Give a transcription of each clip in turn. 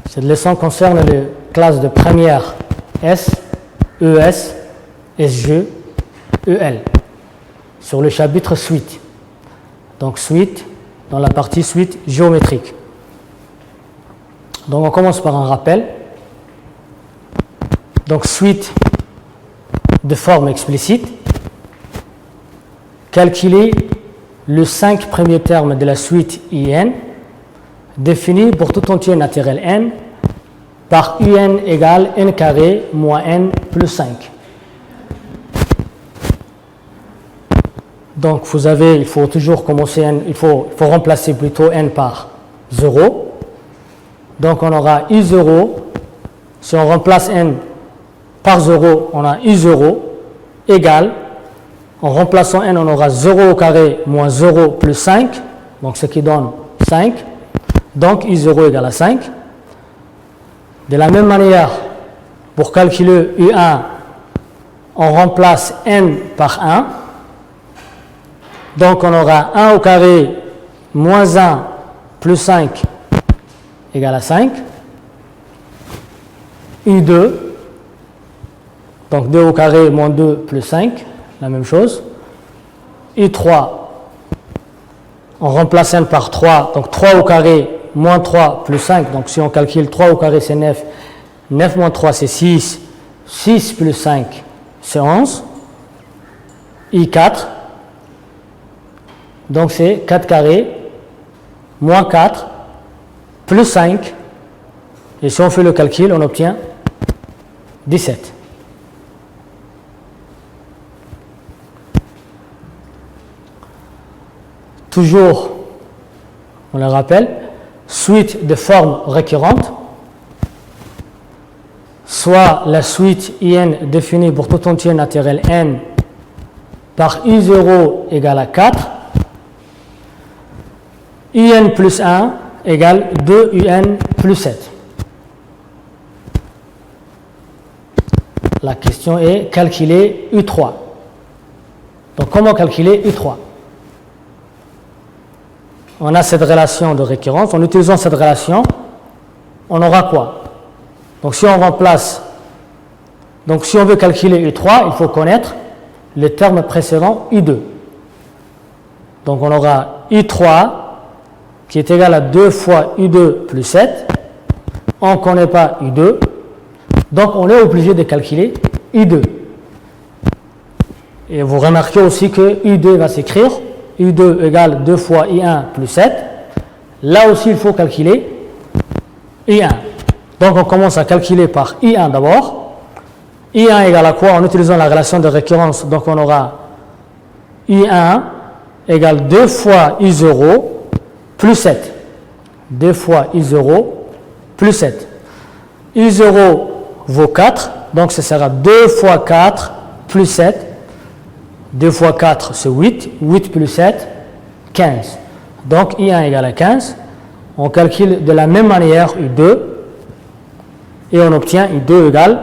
Cette leçon concerne les classes de première S, ES, SG, EL, sur le chapitre suite. Donc suite, dans la partie suite géométrique. Donc on commence par un rappel. Donc suite de forme explicite. Calculer les 5 premiers termes de la suite IN, définis pour tout entier naturel n, par UN égale n carré moins n plus 5. Donc il faut toujours commencer, il faut remplacer plutôt n par 0. Donc on aura I0, si on remplace n par 0, on a I0 égale, en remplaçant n, on aura 0 au carré moins 0 plus 5, donc ce qui donne 5. Donc I0 égale à 5. De la même manière, pour calculer U1, on remplace n par 1. Donc on aura 1 au carré moins 1 plus 5 égale à 5. I2, donc 2 au carré moins 2 plus 5, la même chose. I3, on remplace n par 3, donc 3 au carré moins 3 plus 5, donc si on calcule 3 au carré c'est 9, 9 moins 3 c'est 6, 6 plus 5 c'est 11. I4, donc c'est 4 carré moins 4 plus 5, et si on fait le calcul on obtient 17. Toujours, on le rappelle, suite de formes récurrentes, soit la suite IN définie pour tout entier naturel n par I0 égale à 4, IN plus 1 égale 2UN plus 7. La question est calculer U3. Donc comment calculer U3? On a cette relation de récurrence. En utilisant cette relation, on aura quoi? Donc si on remplace, donc si on veut calculer U3, il faut connaître les termes précédents U2. Donc on aura I3 qui est égal à 2 fois U2 plus 7. On ne connaît pas U2. Donc on est obligé de calculer U2. Et vous remarquez aussi que U2 va s'écrire U2 égale 2 fois I1 plus 7. Là aussi, il faut calculer I1. Donc, on commence à calculer par I1 d'abord. I1 égale à quoi? En utilisant la relation de récurrence. Donc, on aura I1 égale 2 fois I0 plus 7. 2 fois I0 plus 7. I0 vaut 4. Donc, ce sera 2 fois 4 plus 7. 2 fois 4, c'est 8. 8 plus 7, 15. Donc, I1 égale à 15. On calcule de la même manière U2. Et on obtient I2 égale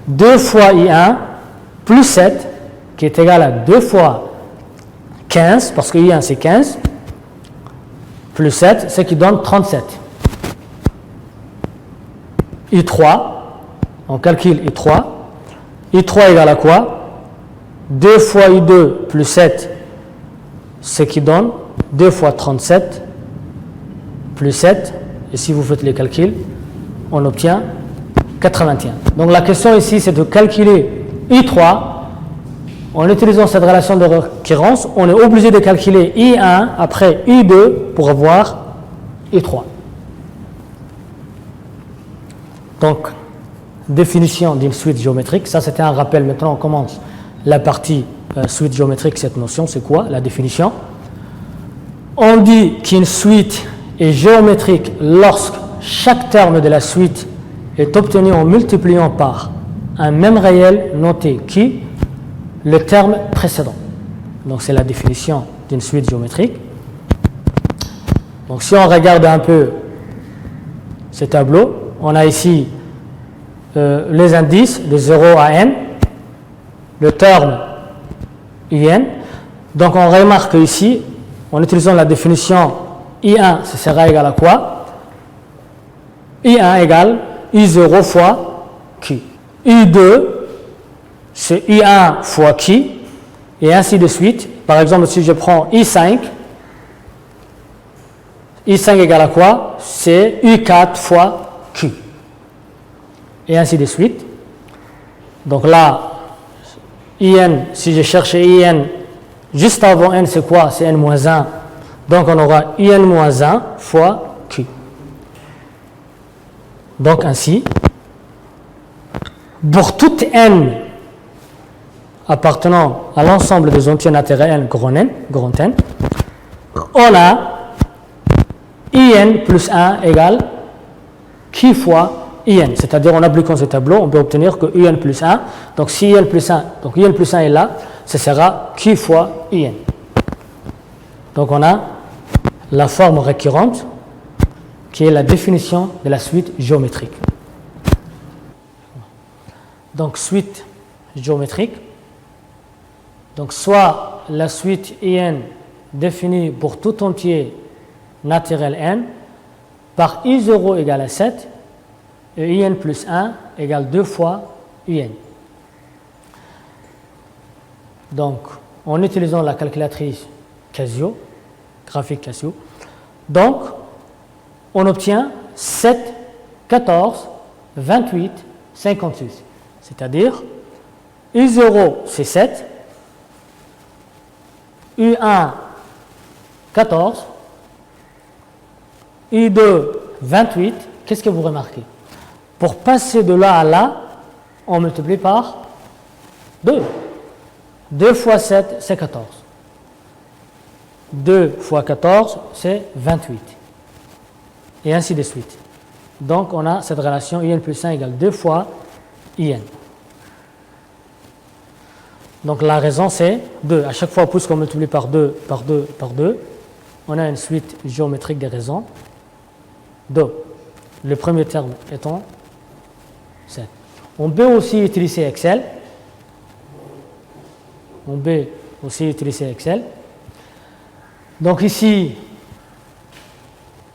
2 fois I1 plus 7, qui est égal à 2 fois 15, parce que I1 c'est 15, plus 7, ce qui donne 37. I3, on calcule I3. I3 égale à quoi? 2 fois I2 plus 7, ce qui donne 2 fois 37 plus 7. Et si vous faites les calculs, on obtient 81. Donc la question ici, c'est de calculer I3. En utilisant cette relation de récurrence, on est obligé de calculer I1 après I2 pour avoir I3. Donc, définition d'une suite géométrique. Ça, c'était un rappel. Maintenant, on commence la partie suite géométrique. Cette notion, c'est quoi? La définition. On dit qu'une suite est géométrique lorsque chaque terme de la suite est obtenu en multipliant par un même réel noté qui le terme précédent. Donc c'est la définition d'une suite géométrique. Donc si on regarde un peu ce tableau, on a ici les indices de 0 à n, le terme IN. Donc on remarque ici, en utilisant la définition I1, ce sera égal à quoi? I1 égale I0 fois Q. I2, c'est I1 fois Q, et ainsi de suite. Par exemple, si je prends I5, I5 égale à quoi? C'est I4 fois Q. Et ainsi de suite. Donc là, IN, si je cherchais IN, juste avant N, c'est quoi? C'est N-1. Donc on aura IN-1 fois Q. Donc ainsi, pour toute N appartenant à l'ensemble des entiers naturels N, grand N, on a IN plus 1 égale Q fois IN. C'est-à-dire en appliquant ce tableau, on peut obtenir que IN plus 1. Donc si IN plus 1, donc IN plus 1 est là, ce sera Q fois IN. Donc on a la forme récurrente qui est la définition de la suite géométrique. Donc suite géométrique, donc soit la suite IN définie pour tout entier naturel N par I0 égale à 7 et IN plus 1 égale 2 fois IN. Donc en utilisant la calculatrice Casio, graphique Casio, donc on obtient 7, 14, 28, 56. C'est-à-dire, I0 c'est 7, I1 14, I2 28. Qu'est-ce que vous remarquez? Pour passer de là à là, on multiplie par 2. 2 fois 7, c'est 14. 2 fois 14, c'est 28. Et ainsi de suite. Donc, on a cette relation IN plus 1 égale 2 fois IN. Donc, la raison, c'est 2. À chaque fois, puisqu'on multiplie par 2, par 2, par 2, on a une suite géométrique des raisons. 2. Le premier terme étant 7. On peut aussi utiliser Excel. Donc, ici,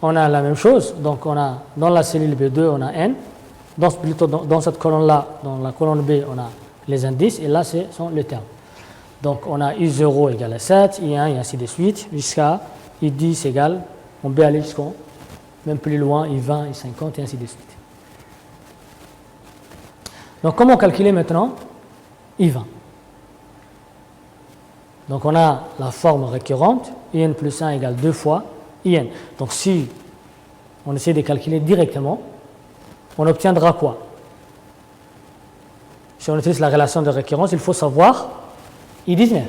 on a la même chose. Donc, on a dans la cellule B2, on a N. Plutôt dans cette colonne-là, dans la colonne B, on a les indices. Et là, ce sont les termes. Donc, on a I0 égale à 7, I1 et ainsi de suite, jusqu'à I10 égale, on peut aller jusqu'à même plus loin, I20, I50 et ainsi de suite. Donc, comment calculer maintenant I20? Donc, on a la forme récurrente, IN plus 1 égale 2 fois IN. Donc, si on essaie de calculer directement, on obtiendra quoi? Si on utilise la relation de récurrence, il faut savoir I19.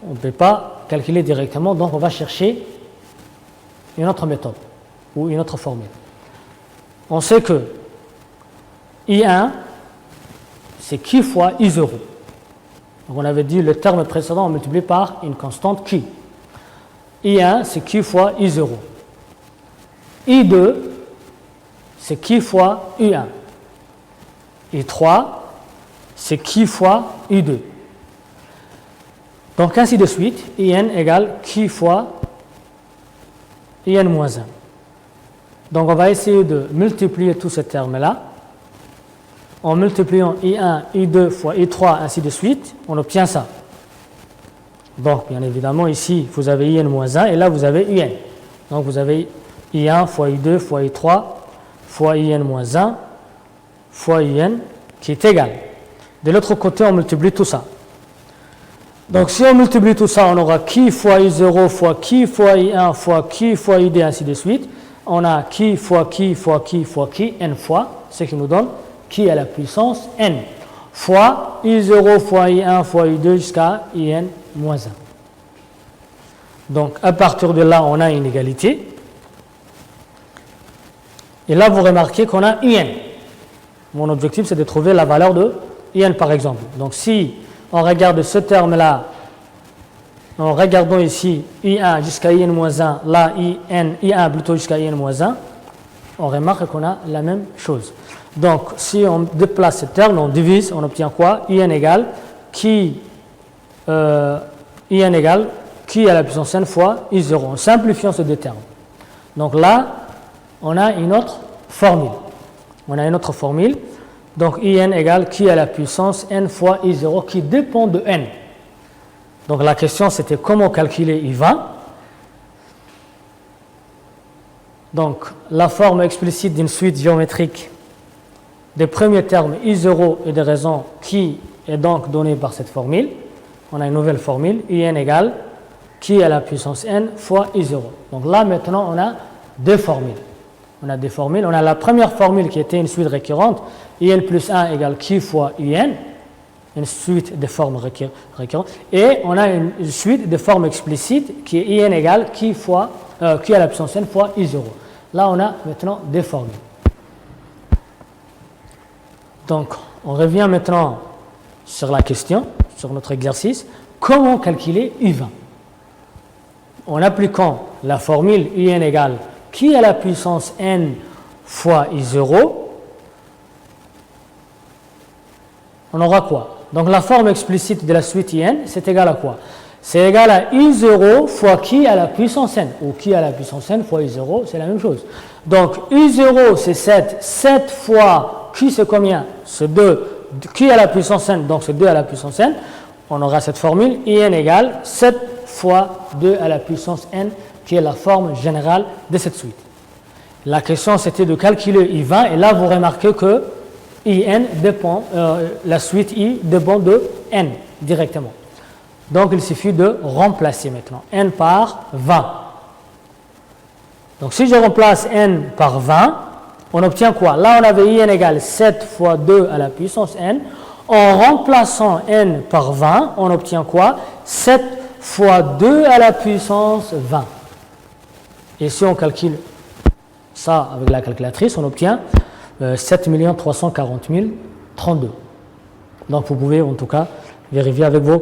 On ne peut pas calculer directement, donc on va chercher une autre méthode ou une autre formule. On sait que I1, c'est Q fois I0. Donc on avait dit le terme précédent, on multiplie par une constante Q. I1, c'est Q fois I0. I2, c'est Q fois I1. I3, c'est Q fois I2. Donc ainsi de suite, IN égale Q fois IN-1. Donc on va essayer de multiplier tous ces termes-là. En multipliant I1, I2 fois I3, ainsi de suite, on obtient ça. Donc, bien évidemment, ici, vous avez IN-1 et là, vous avez IN. Donc, vous avez I1 fois I2 fois I3 fois IN-1 fois IN qui est égal. De l'autre côté, on multiplie tout ça. Donc, si on multiplie tout ça, on aura Q fois I0 fois Q fois I1 fois Q fois ID, ainsi de suite. On a Q fois Q fois Q fois Q, N fois, ce qui nous donne Q à la puissance N, fois I0 fois I1 fois I2 jusqu'à IN-1. Donc, à partir de là, on a une égalité. Et là, vous remarquez qu'on a IN. Mon objectif, c'est de trouver la valeur de IN, par exemple. Donc, si on regarde ce terme-là, en regardant ici I1 jusqu'à IN-1, là, I1 plutôt jusqu'à IN-1, on remarque qu'on a la même chose. Donc, si on déplace ce terme, on divise, on obtient quoi? IN égale Q à la puissance n fois I0, en simplifiant ces deux termes. Donc là, on a une autre formule. Donc, IN égale Q à la puissance N fois I0 qui dépend de N. Donc, la question, c'était comment calculer I20. Donc, la forme explicite d'une suite géométrique des premiers termes I0 et des raisons qui est donc donnée par cette formule. On a une nouvelle formule, IN égale Q à la puissance N fois I0. Donc là, maintenant, on a deux formules. On a la première formule qui était une suite récurrente, IN plus 1 égale Q fois IN, une suite de formes récurrentes. Et on a une suite de formes explicites qui est IN égale Q à la puissance N fois I0. Là, on a maintenant deux formules. Donc, on revient maintenant sur la question, sur notre exercice. Comment calculer I20 ? En appliquant la formule IN égale Q à la puissance N fois I0, on aura quoi? Donc, la forme explicite de la suite IN, c'est égal à quoi? C'est égal à I0 fois Q à la puissance N, ou Q à la puissance N fois I0, c'est la même chose. Donc, I0, c'est 7. 7 fois Q, c'est combien? C'est 2. Q à la puissance N, donc c'est 2 à la puissance N. On aura cette formule, IN égale 7 fois 2 à la puissance N, qui est la forme générale de cette suite. La question, c'était de calculer I20, et là, vous remarquez que IN dépend, la suite I dépend de N directement. Donc, il suffit de remplacer maintenant N par 20. Donc, si je remplace N par 20, on obtient quoi? Là, on avait IN égale 7 fois 2 à la puissance N. En remplaçant N par 20, on obtient quoi? 7 fois 2 à la puissance 20. Et si on calcule ça avec la calculatrice, on obtient 7 340 032. Donc, vous pouvez en tout cas vérifier avec vos